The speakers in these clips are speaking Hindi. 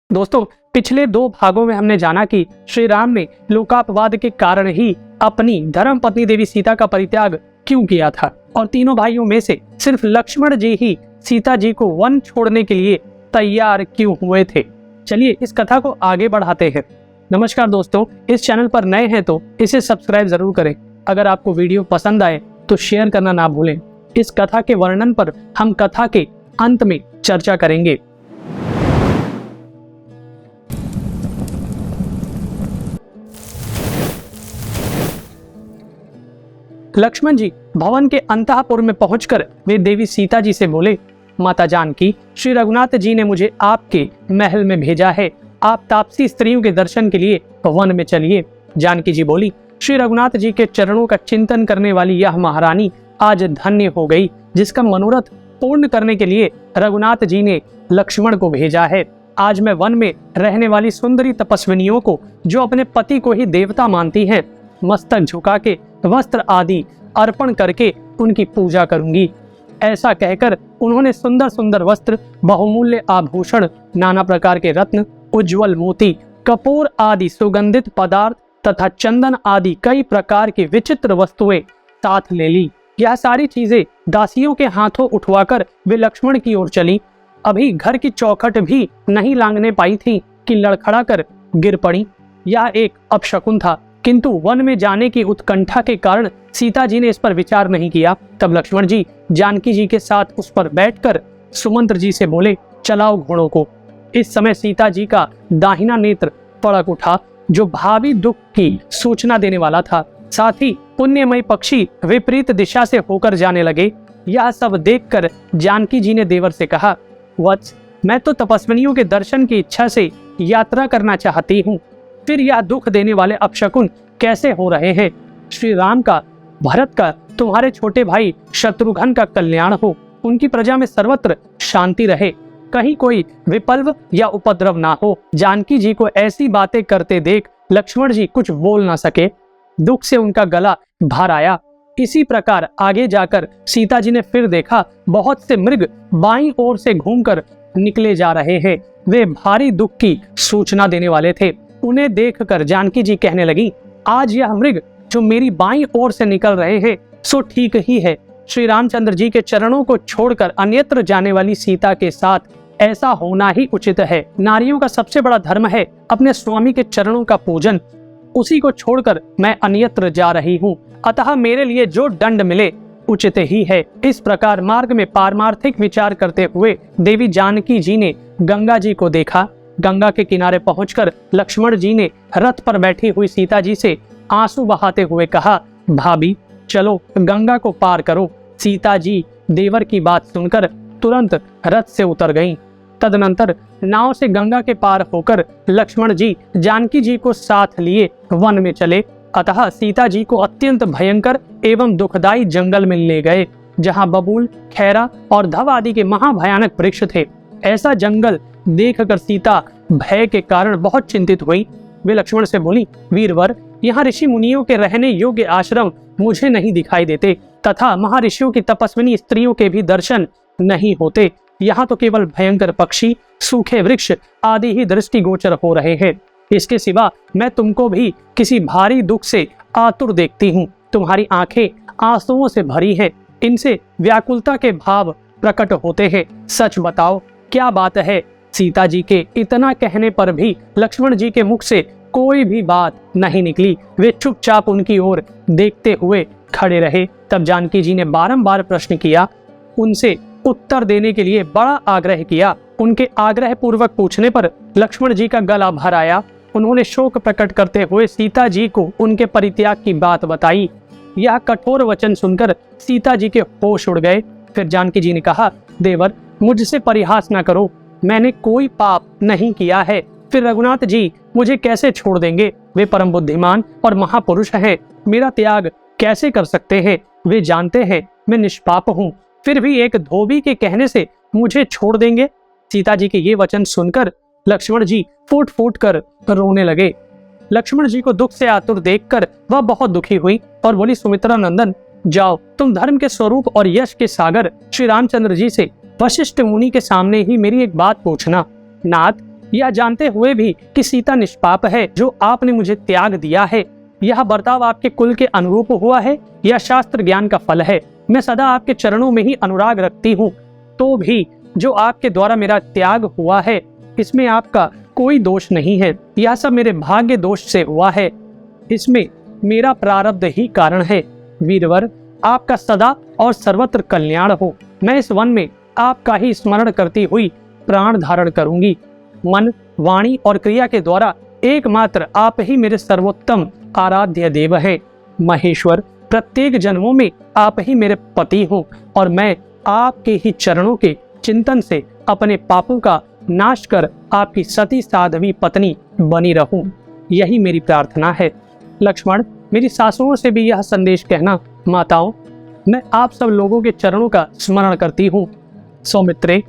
दोस्तों, पिछले 2 भागों में हमने जाना कि श्री राम ने लोकापवाद के कारण ही अपनी धर्म पत्नी देवी सीता का परित्याग क्यों किया था और तीनों भाइयों में से सिर्फ लक्ष्मण जी ही सीता जी को वन छोड़ने के लिए तैयार क्यों हुए थे। चलिए इस कथा को आगे बढ़ाते हैं। नमस्कार दोस्तों, इस चैनल पर नए हैं तो इसे सब्सक्राइब जरूर करें। अगर आपको वीडियो पसंद आए तो शेयर करना ना भूलें। इस कथा के वर्णन पर हम कथा के अंत में चर्चा करेंगे। लक्ष्मण जी भवन के अंतःपुर में पहुंचकर वे देवी सीता जी से बोले, माता जानकी, श्री रघुनाथ जी ने मुझे आपके महल में भेजा है। आप तापसी स्त्रियों के दर्शन के लिए वन में चलिए। जानकी जी बोली, श्री रघुनाथ जी के चरणों का चिंतन करने वाली यह महारानी आज धन्य हो गई, जिसका मनोरथ पूर्ण करने के लिए रघुनाथ जी ने लक्ष्मण को भेजा है। आज मैं वन में रहने वाली सुंदरी तपस्विनियों को, जो अपने पति को ही देवता मानती हैं, मस्तक झुका के वस्त्र आदि अर्पण करके उनकी पूजा करूंगी। ऐसा कहकर उन्होंने सुंदर सुंदर वस्त्र, बहुमूल्य आभूषण, नाना प्रकार के रत्न, उज्जवल मोती, कपूर आदि सुगंधित पदार्थ तथा चंदन आदि कई प्रकार की विचित्र वस्तुएं साथ ले ली। यह सारी चीजें दासियों के हाथों उठवाकर वे लक्ष्मण की ओर चली। अभी घर की चौखट भी नहीं लांघने पाई थी कि लड़खड़ा कर गिर पड़ी। यह एक अपशकुन था, किंतु वन में जाने की उत्कंठा के कारण सीता जी ने इस पर विचार नहीं किया। तब लक्ष्मण जी जानकी जी के साथ उस पर बैठकर सुमंत्र जी से बोले, चलाओ घोड़ों को। इस समय सीता जी का दाहिना नेत्र पड़क उठा, जो भावी दुख की सूचना देने वाला था। साथ ही पुण्यमय पक्षी विपरीत दिशा से होकर जाने लगे। यह सब देखकर जानकी जी ने देवर से कहा, वत्स, मैं तो तपस्विनियों के दर्शन की इच्छा से यात्रा करना चाहती हूँ, फिर यह दुख देने वाले अपशकुन कैसे हो रहे हैं। श्री राम का, भरत का, तुम्हारे छोटे भाई शत्रुघ्न का कल्याण हो, उनकी प्रजा में सर्वत्र शांति रहे, कहीं कोई विपल्व या उपद्रव ना हो। जानकी जी को ऐसी बातें करते देख लक्ष्मण जी कुछ बोल ना सके। दुख से उनका गला भर आया। इसी प्रकार आगे जाकर सीता जी ने फिर देखा, बहुत से मृग बाईं ओर से घूमकर निकले जा रहे हैं। वे भारी दुख की सूचना देने वाले थे। उन्हें देखकर जानकी जी कहने लगी, आज यह मृग जो मेरी बाईं ओर से निकल रहे हैं सो ठीक ही है। श्री रामचंद्र जी के चरणों को छोड़कर अन्यत्र जाने वाली सीता के साथ ऐसा होना ही उचित है। नारियों का सबसे बड़ा धर्म है अपने स्वामी के चरणों का पूजन। उसी को छोड़कर मैं अन्यत्र जा रही हूँ, अतः मेरे लिए जो दंड मिले उचित ही है। इस प्रकार मार्ग में पारमार्थिक विचार करते हुए देवी जानकी जी ने गंगा जी को देखा। गंगा के किनारे पहुंचकर लक्ष्मण जी ने रथ पर बैठी हुई सीता जी से आंसू बहाते हुए कहा, भाभी चलो गंगा को पार करो। सीता जी देवर की बात सुनकर तुरंत रथ से उतर गईं। तदनंतर नाव से गंगा के पार होकर लक्ष्मण जी जानकी जी को साथ लिए वन में चले। अतः सीता जी को अत्यंत भयंकर एवं दुखदायी जंगल में ले गए, जहां बबूल, खैरा और धव आदि के महाभयानक वृक्ष थे। ऐसा जंगल देखकर सीता भय के कारण बहुत चिंतित हुई। वे लक्ष्मण से बोली, वीरवर, यहाँ ऋषि मुनियों के रहने योग्य आश्रम मुझे नहीं दिखाई देते तथा महर्षियों की तपस्विनी स्त्रियों के भी दर्शन नहीं होते। यहाँ तो केवल भयंकर पक्षी, सूखे वृक्ष आदि ही दृष्टिगोचर हो रहे हैं। इसके सिवा मैं तुमको भी किसी भारी दुख से आतुर देखती हूँ। तुम्हारी आंखें आंसुओं से भरी हैं, इनसे व्याकुलता के भाव प्रकट होते हैं। सच बताओ क्या बात है। सीता जी के इतना कहने पर भी लक्ष्मण जी के मुख से कोई भी बात नहीं निकली। वे चुपचाप उनकी ओर देखते हुए खड़े रहे। तब जानकी जी ने बारंबार प्रश्न किया, उनसे उत्तर देने के लिए बड़ा आग्रह किया। उनके आग्रह पूर्वक पूछने पर लक्ष्मण जी का गला भर आया। उन्होंने शोक प्रकट करते हुए सीता जी को उनके परित्याग की बात बताई। यह कठोर वचन सुनकर सीता जी के होश उड़ गए। फिर जानकी जी ने कहा, देवर, मुझसे परिहास न करो, मैंने कोई पाप नहीं किया है। फिर रघुनाथ जी मुझे कैसे छोड़ देंगे। वे परम बुद्धिमान और महापुरुष हैं, मेरा त्याग कैसे कर सकते हैं। वे जानते हैं मैं निष्पाप हूँ, फिर भी एक धोबी के कहने से मुझे छोड़ देंगे। सीता जी के ये वचन सुनकर लक्ष्मण जी फूट फूट कर रोने लगे। लक्ष्मण जी को दुख से आतुर देखकर वह बहुत दुखी हुई और बोली, सुमित्रा नंदन, जाओ तुम धर्म के स्वरूप और यश के सागर श्री रामचंद्र जी से वशिष्ठ मुनि के सामने ही मेरी एक बात पूछना। नाथ, यह जानते हुए भी कि सीता निष्पाप है, जो आपने मुझे त्याग दिया है, यह बर्ताव आपके कुल के अनुरूप हुआ है या शास्त्र ज्ञान का फल है? मैं सदा आपके चरणों में ही अनुराग रखती हूँ, तो भी जो आपके द्वारा मेरा त्याग हुआ है, इसमें आपका कोई दोष नहीं है। यह सब मेरे भाग्य दोष से हुआ है, इसमें मेरा प्रारब्ध ही कारण है। वीरवर, आपका सदा और सर्वत्र कल्याण हो। मैं इस वन में आपका ही स्मरण करती हुई प्राण धारण करूंगी। मन, वाणी और क्रिया के द्वारा एकमात्र आप ही मेरे सर्वोत्तम आराध्य देव हैं। महेश्वर, प्रत्येक जन्मों में आप ही मेरे पति हो और मैं आपके ही चरणों के चिंतन से अपने पापों का नाश कर आपकी सती साध्वी पत्नी बनी रहूं, यही मेरी प्रार्थना है। लक्ष्मण, मेरी सासुओं से भी यह संदेश कहना, माताओं, मैं आप सब लोगों के चरणों का स्मरण करती हूँ। सौमित्रे,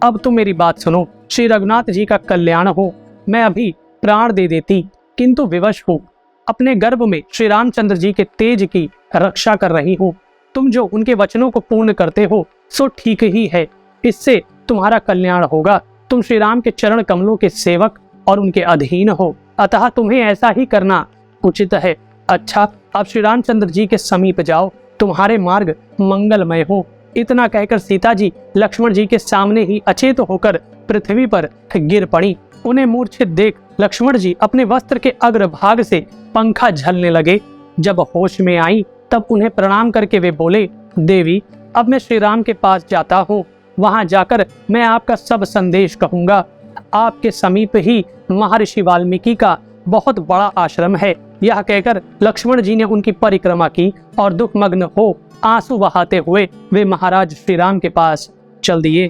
अब तुम मेरी बात सुनो। श्री रघुनाथ जी का कल्याण हो। मैं अभी प्राण दे देती, किंतु विवश हूँ। अपने गर्भ में श्री रामचंद्र जी के तेज की रक्षा कर रही हूँ। तुम जो उनके वचनों को पूर्ण करते हो सो ठीक ही है, इससे तुम्हारा कल्याण होगा। तुम श्री राम के चरण कमलों के सेवक और उनके अधीन हो, अतः तुम्हें ऐसा ही करना उचित है। अच्छा, अब श्री रामचंद्र जी के समीप जाओ, तुम्हारे मार्ग मंगलमय हो। इतना कहकर सीता जी लक्ष्मण जी के सामने ही अचेत होकर पृथ्वी पर गिर पड़ी। उन्हें मूर्छित देख लक्ष्मण जी अपने वस्त्र के अग्रभाग से पंखा झलने लगे। जब होश में आई तब उन्हें प्रणाम करके वे बोले, देवी, अब मैं श्री राम के पास जाता हूँ। वहां जाकर मैं आपका सब संदेश कहूंगा। आपके समीप ही महर्षि वाल्मीकि का बहुत बड़ा आश्रम है। यह कहकर लक्ष्मण जी ने उनकी परिक्रमा की और दुखमग्न हो आंसू बहाते हुए वे महाराज श्री राम के पास चल दिए।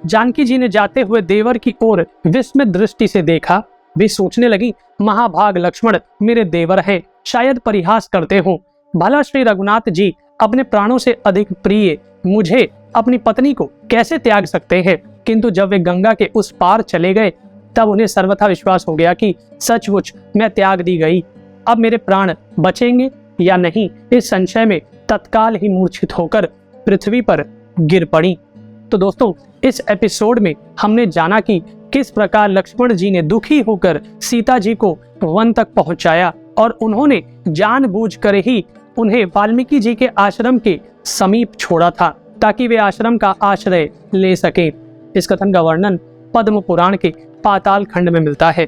जानकी जी ने जाते हुए देवर की ओर विस्मित दृष्टि से देखा। वे सोचने लगी, महाभाग लक्ष्मण मेरे देवर हैं, शायद परिहास करते हो। भला श्री रघुनाथ जी अपने प्राणों से अधिक प्रिय मुझे अपनी पत्नी को कैसे त्याग सकते हैं? किंतु जब वे गंगा के उस पार चले गए तब उन्हें सर्वथा विश्वास हो गया कि सचमुच मैं त्याग दी गई। अब मेरे प्राण बचेंगे या नहीं, इस संशय में तत्काल ही मूर्छित होकर पृथ्वी पर गिर पड़ी। तो दोस्तों, इस एपिसोड में हमने जाना कि किस प्रकार लक्ष्मण जी ने दुखी होकर सीता जी को वन तक पहुंचाया और उन्होंने जानबूझकर ही उन्हें वाल्मीकि जी के आश्रम के समीप छोड़ा था ताकि वे आश्रम का आश्रय ले सके। इस कथन का वर्णन पद्म पुराण के पाताल खंड में मिलता है।